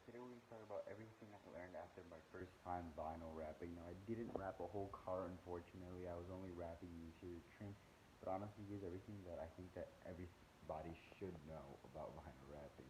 Today we're going to talk about everything I learned after my first time vinyl wrapping. Now, I didn't wrap a whole car, unfortunately. I was only wrapping the interior trim. But honestly, here's everything that I think that everybody should know about vinyl wrapping.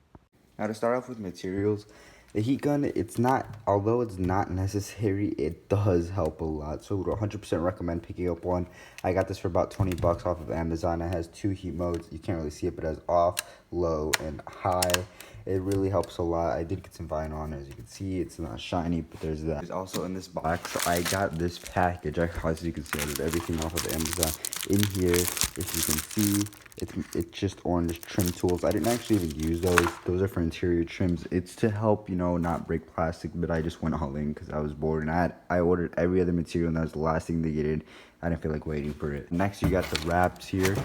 Now, to start off with materials, the heat gun, it's not, although it's not necessary, it does help a lot. So I would 100% recommend picking up one. I got this for about 20 bucks off of Amazon. It has two heat modes. You can't really see it, but it has off, low, and high. It really helps a lot. I did get some vinyl on it. As you can see, it's not shiny, but there's that. There's also in this box, I got this package. As you can see, I did everything off of Amazon. In here, if you can see, it's just orange trim tools. I didn't actually even use those. Those are for interior trims. It's to help, you know, not break plastic, but I just went all in because I was bored. And I ordered every other material, and that was the last thing they did. I didn't feel like waiting for it. Next, you got the wraps here,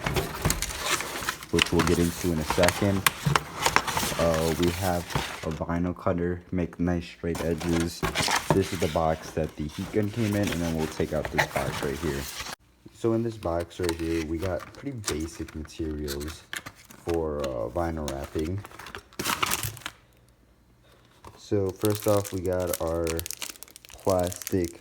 which we'll get into in a second. We have a vinyl cutter, make nice straight edges. This is the box that the heat gun came in, and then we'll take out this box right here. So in this box right here, we got pretty basic materials for vinyl wrapping. So first off, we got our plastic,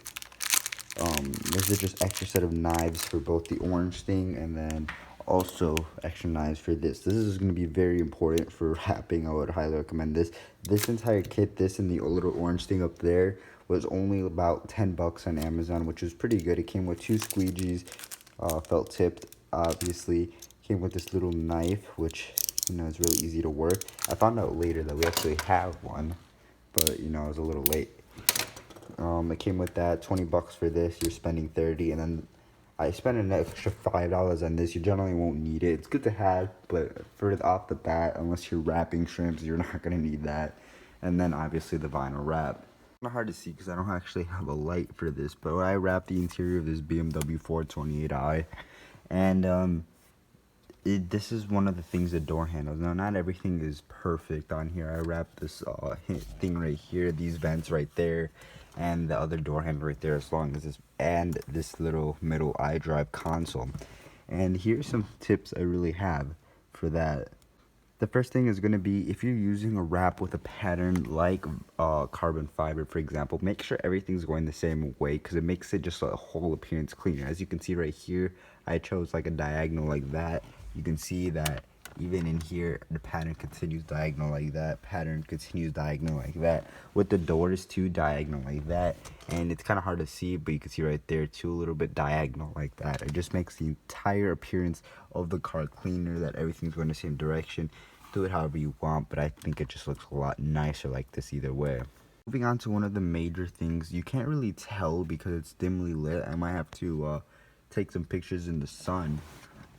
this is just extra set of knives for both the orange thing and then also extra knives for this. This is going to be very important for wrapping. I would highly recommend this. This entire kit, this and the little orange thing up there, was only about 10 bucks on Amazon, which was pretty good. It came with two squeegees, felt tipped, obviously. Came with this little knife, which, you know, is really easy to work. I found out later that we actually have one, but, you know, I was a little late. It came with that, 20 bucks for this, you're spending 30, and then I spent an extra $5 on this. You generally won't need it. It's good to have, but off the bat, unless you're wrapping shrimps, you're not gonna need that. And then obviously the vinyl wrap. It's kind of hard to see because I don't actually have a light for this, but I wrapped the interior of this BMW 428i, and this is one of the things, the door handles. Now, not everything is perfect on here. I wrapped this thing right here, these vents right there, and the other door handle right there, as long as this, and this little middle iDrive console. And here's some tips I really have for that. The first thing is going to be, if you're using a wrap with a pattern like carbon fiber, for example, make sure everything's going the same way because it makes it just a whole appearance cleaner. As you can see right here, I chose like a diagonal like that. You can see that even in here, the pattern continues diagonal like that, pattern continues diagonal like that. With the doors too, diagonal like that. And it's kind of hard to see, but you can see right there too, a little bit diagonal like that. It just makes the entire appearance of the car cleaner, that everything's going the same direction. Do it however you want, but I think it just looks a lot nicer like this either way. Moving on to one of the major things, you can't really tell because it's dimly lit. I might have to take some pictures in the sun,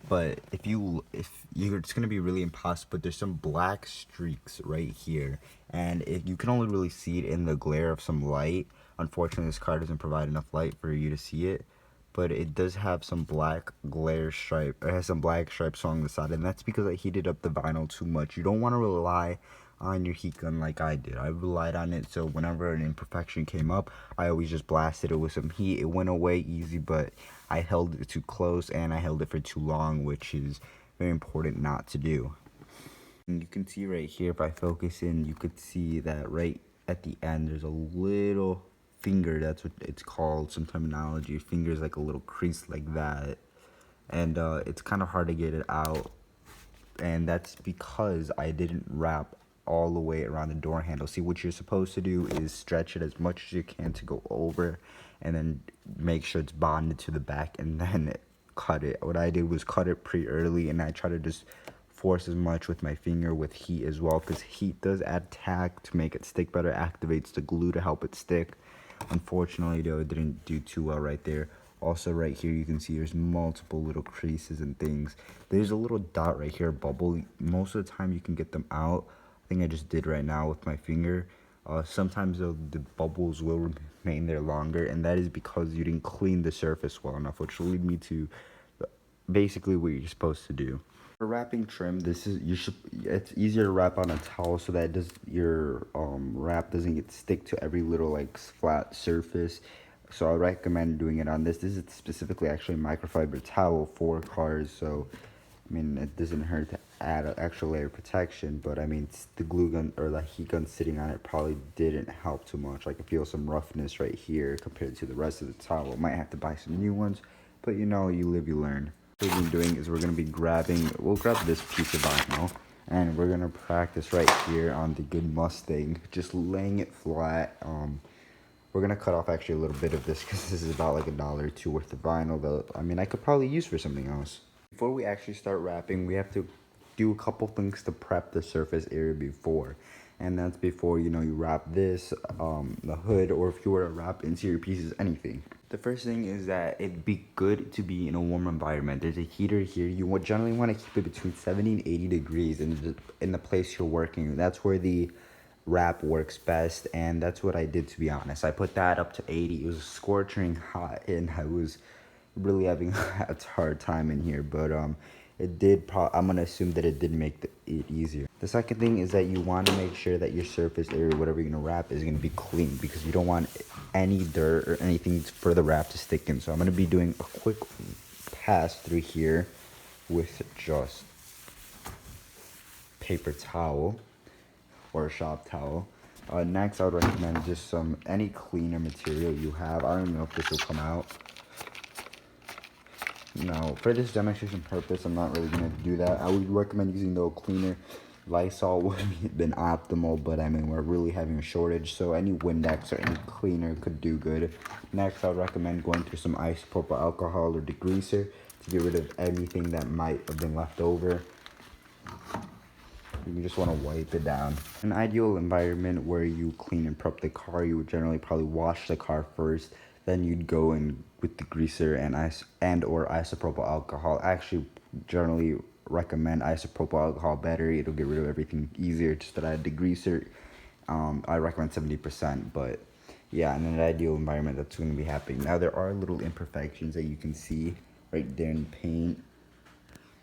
but if you're, it's gonna be really impossible. But there's some black streaks right here, and you can only really see it in the glare of some light. Unfortunately, this car doesn't provide enough light for you to see it, but it does have some black glare stripe. It has some black stripes along the side, and that's because I heated up the vinyl too much. You don't want to rely on your heat gun like I did. I relied on it, so whenever an imperfection came up, I always just blasted it with some heat. It went away easy, but I held it too close and I held it for too long, which is very important not to do. And you can see right here, if I focus in, you could see that right at the end there's a little finger. That's what it's called, some terminology. Finger is like a little crease like that, and it's kind of hard to get it out, and that's because I didn't wrap all the way around the door handle. See, what you're supposed to do is stretch it as much as you can to go over, and then make sure it's bonded to the back, and then cut it. What I did was cut it pretty early, and I try to just force as much with my finger with heat as well, because heat does add tack to make it stick better, activates the glue to help it stick. Unfortunately though, it didn't do too well right there. Also right here, you can see there's multiple little creases and things. There's a little dot right here, bubble. Most of the time you can get them out. I think I just did right now with my finger. Sometimes though, the bubbles will remain there longer, and that is because you didn't clean the surface well enough, which will lead me to basically what you're supposed to do. For wrapping trim, it's easier to wrap on a towel so that your wrap doesn't get stick to every little like flat surface. So I recommend doing it on this. This is specifically actually a microfiber towel for cars, so I mean it doesn't hurt to add an extra layer of protection, but I mean, the glue gun or the heat gun sitting on it probably didn't help too much. Like, I feel some roughness right here compared to the rest of the towel. Might have to buy some new ones, but you know, you live, you learn. What we're doing is we're gonna be we'll grab this piece of vinyl, and we're gonna practice right here on the good Mustang, just laying it flat. We're gonna cut off actually a little bit of this because this is about like $1 or $2 worth of vinyl that I mean I could probably use for something else. Before we actually start wrapping, we have to do a couple things to prep the surface area before, and that's before you wrap this, the hood, or if you were to wrap interior pieces, anything. The first thing is that it'd be good to be in a warm environment. There's a heater here. You would generally want to keep it between 70 and 80 degrees in the place you're working. That's where the wrap works best, and that's what I did, to be honest. I put that up to 80. It was scorching hot, and I was really having a hard time in here, but it did I'm gonna assume that it did make it easier. The second thing is that you want to make sure that your surface area, whatever you're gonna wrap, is gonna be clean, because you don't want any dirt or anything for the wrap to stick in. So I'm gonna be doing a quick pass through here with just paper towel or a shop towel. Next, I would recommend just any cleaner material you have. I don't even know if this will come out. No, for this demonstration purpose, I'm not really going to do that. I would recommend using the cleaner. Lysol would have been optimal, but I mean, we're really having a shortage, so any Windex or any cleaner could do good. Next, I would recommend going through some isopropyl alcohol or degreaser to get rid of anything that might have been left over. You just want to wipe it down. An ideal environment where you clean and prep the car, you would generally probably wash the car first, then you'd go in with degreaser and or isopropyl alcohol. I actually generally recommend isopropyl alcohol better. It'll get rid of everything easier. Just that I had degreaser, I recommend 70%, but yeah, in an ideal environment, that's going to be happening. Now, there are little imperfections that you can see right there in the paint.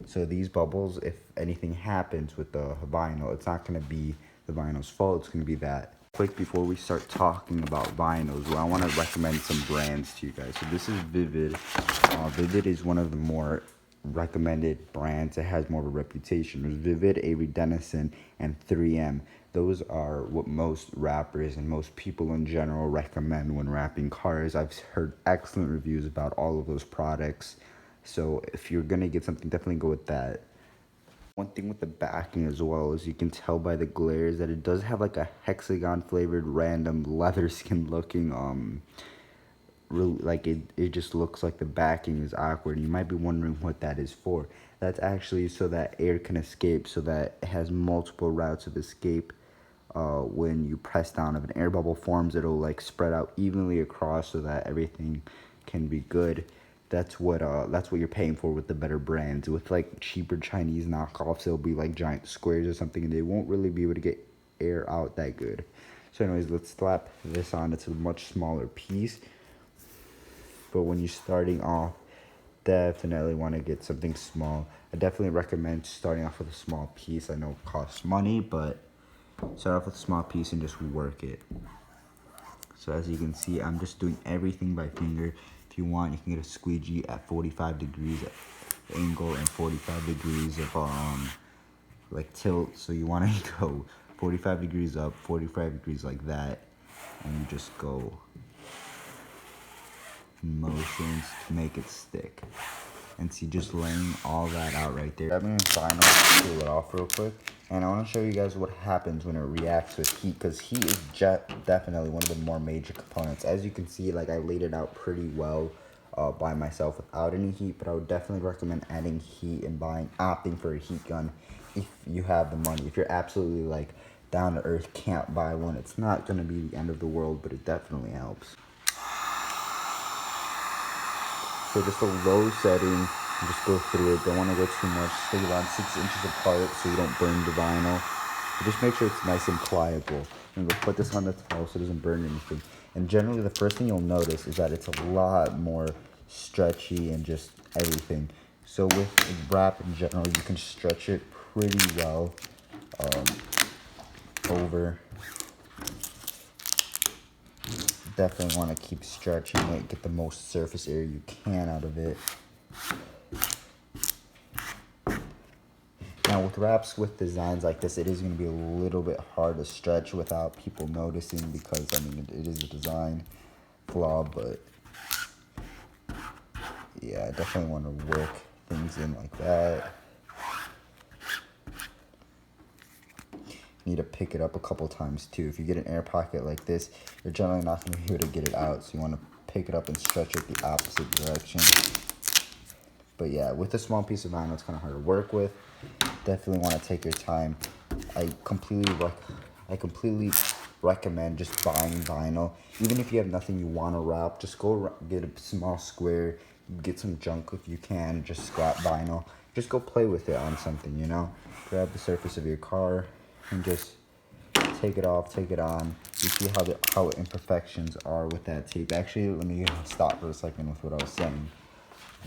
So these bubbles, if anything happens with the vinyl, it's not going to be the vinyl's fault. It's going to be that. Quick, before we start talking about vinyls, well, I want to recommend some brands to you guys. So this is Vivid. Vivid is one of the more recommended brands. It has more of a reputation. There's Vivid, Avery Dennison, and 3M. Those are what most rappers and most people in general recommend when wrapping cars. I've heard excellent reviews about all of those products. So if you're going to get something, definitely go with that. One thing with the backing as well is you can tell by the glares that it does have like a hexagon flavored random leather skin looking really, like it just looks like the backing is awkward. You might be wondering what that is for. That's actually so that air can escape, so that it has multiple routes of escape. When you press down, if an air bubble forms, it'll like spread out evenly across so that everything can be good. That's what you're paying for with the better brands. With like cheaper Chinese knockoffs, they'll be like giant squares or something, and they won't really be able to get air out that good. So anyways, let's slap this on. It's a much smaller piece, but when you're starting off, definitely want to get something small. I definitely recommend starting off with a small piece. I know it costs money, but start off with a small piece and just work it. So as you can see, I'm just doing everything by finger. If you want, you can get a squeegee at 45 degrees angle and 45 degrees of like tilt. So you want to go 45 degrees up, 45 degrees like that, and you just go motions to make it stick. And see, just laying all that out right there. I'm going to vinyl, peel it off real quick. And I want to show you guys what happens when it reacts with heat, because heat is definitely one of the more major components. As you can see, like I laid it out pretty well by myself without any heat, but I would definitely recommend adding heat and opting for a heat gun if you have the money. If you're absolutely like down to earth, can't buy one, it's not going to be the end of the world, but it definitely helps. So just a low setting, and just go through it. Don't want to go too much. Stay around 6 inches apart so you don't burn the vinyl. But just make sure it's nice and pliable. And we'll put this on the towel so it doesn't burn anything. And generally, the first thing you'll notice is that it's a lot more stretchy and just everything. So with wrap in general, you can stretch it pretty well over. Definitely want to keep stretching it, get the most surface area you can out of it. Now with wraps with designs like this, it is going to be a little bit hard to stretch without people noticing, because I mean it is a design flaw, but yeah, I definitely want to work things in like that. Need to pick it up a couple times too. If you get an air pocket like this, you're generally not going to be able to get it out, so you want to pick it up and stretch it the opposite direction. But yeah, with a small piece of vinyl, it's kind of hard to work with. Definitely want to take your time. I completely recommend just buying vinyl. Even if you have nothing you want to wrap, just go get a small square, get some junk if you can, just scrap vinyl. Just go play with it on something, you know? Grab the surface of your car and just take it off, take it on. You see how imperfections are with that tape. Actually, let me stop for a second with what I was saying.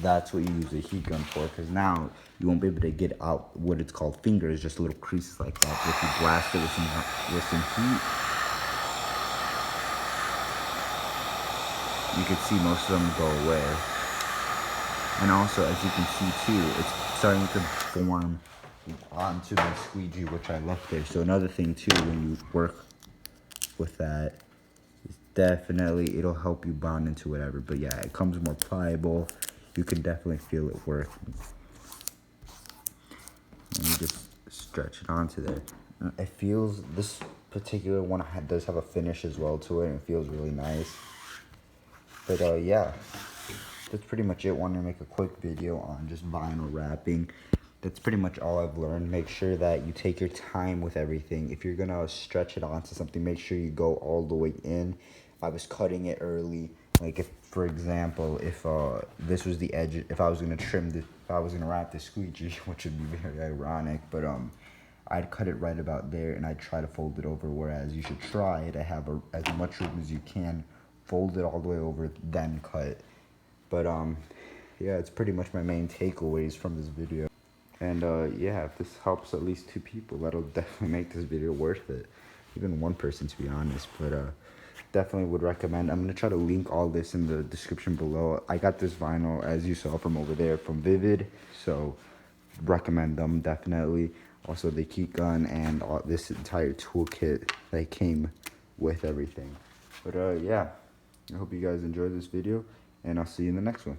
That's what you use a heat gun for, because now you won't be able to get out what it's called fingers, just little creases like that. But if you blast it with some heat, you can see most of them go away. And also, as you can see too, it's starting to form onto the squeegee, which I left there. So another thing too, when you work with that, is definitely it'll help you bond into whatever. But yeah, it comes more pliable. You can definitely feel it work. And you just stretch it onto there. It feels, this particular one does have a finish as well to it, and it feels really nice. But yeah, that's pretty much it. Wanted to make a quick video on just vinyl wrapping. That's pretty much all I've learned. Make sure that you take your time with everything. If you're gonna stretch it onto something, make sure you go all the way in. I was cutting it early. Like if, for example, if this was the edge, if I was gonna trim this, if I was gonna wrap the squeegee, which would be very ironic, but I'd cut it right about there, and I'd try to fold it over. Whereas you should try to have as much room as you can, fold it all the way over, then cut. But yeah, it's pretty much my main takeaways from this video. And yeah, if this helps at least 2 people, that'll definitely make this video worth it. Even 1 person, to be honest. But definitely would recommend. I'm going to try to link all this in the description below. I got this vinyl, as you saw from over there, from Vivid. So recommend them, definitely. Also the heat gun and this entire toolkit that came with everything. But yeah, I hope you guys enjoyed this video, and I'll see you in the next one.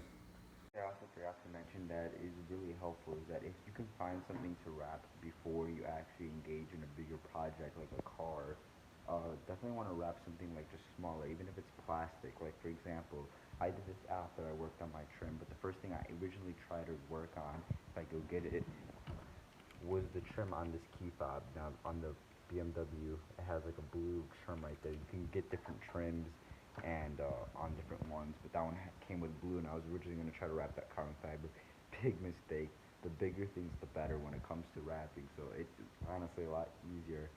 I also forgot to mention that is really helpful is that if you can find something to wrap before you actually engage in a bigger project like a car, definitely want to wrap something like just smaller, even if it's plastic. Like for example, I did this after I worked on my trim, but the first thing I originally tried to work on, if I go get it, was the trim on this key fob. Now on the BMW, it has like a blue trim right there. You can get different trims and on different ones, but that one came with blue, and I was originally going to try to wrap that carbon fiber. Big mistake. The bigger things, the better when it comes to wrapping. So it's honestly a lot easier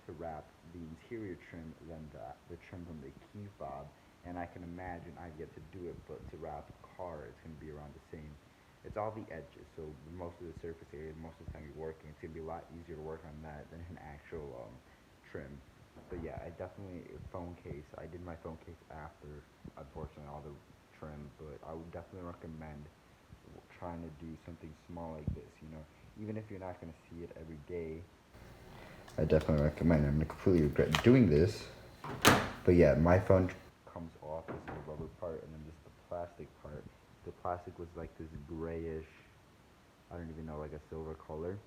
to wrap the interior trim than the trim from the key fob. And I can imagine I've yet to do it, but to wrap a car, it's going to be around the same. It's all the edges, so most of the surface area, most of the time you're working, it's going to be a lot easier to work on that than an actual trim. But yeah, I definitely, phone case, I did my phone case after, unfortunately, all the trim, but I would definitely recommend trying to do something small like this, you know, even if you're not going to see it every day. I definitely recommend it. I'm going to completely regret doing this, but yeah, my phone comes off, this is the rubber part, and then just the plastic part. The plastic was like this grayish, I don't even know, like a silver color.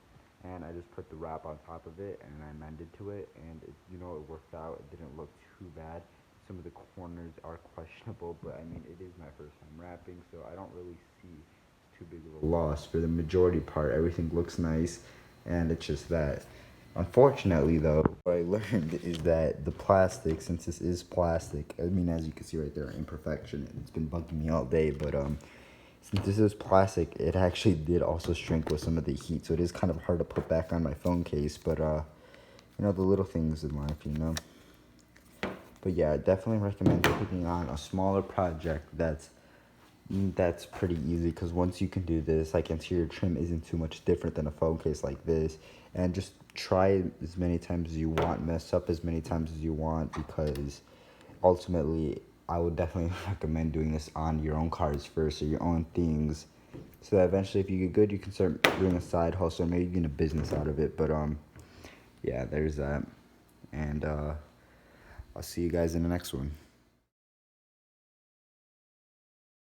And I just put the wrap on top of it, and I mended to it, and it, you know, it worked out. It didn't look too bad. Some of the corners are questionable, but I mean, it is my first time wrapping, so I don't really see it's too big of a loss. For the majority part, everything looks nice, and it's just that. Unfortunately, though, what I learned is that the plastic, since this is plastic, I mean, as you can see right there, imperfection, it's been bugging me all day, but since this is plastic, it actually did also shrink with some of the heat, so it is kind of hard to put back on my phone case, but you know, the little things in life, you know. But yeah, I definitely recommend taking on a smaller project that's pretty easy, because once you can do this, like interior trim isn't too much different than a phone case like this. And just try it as many times as you want, mess up as many times as you want, because ultimately I would definitely recommend doing this on your own cars first, or your own things, so that eventually if you get good, you can start doing a side hustle, maybe even a business out of it. But yeah, there's that. And I'll see you guys in the next one.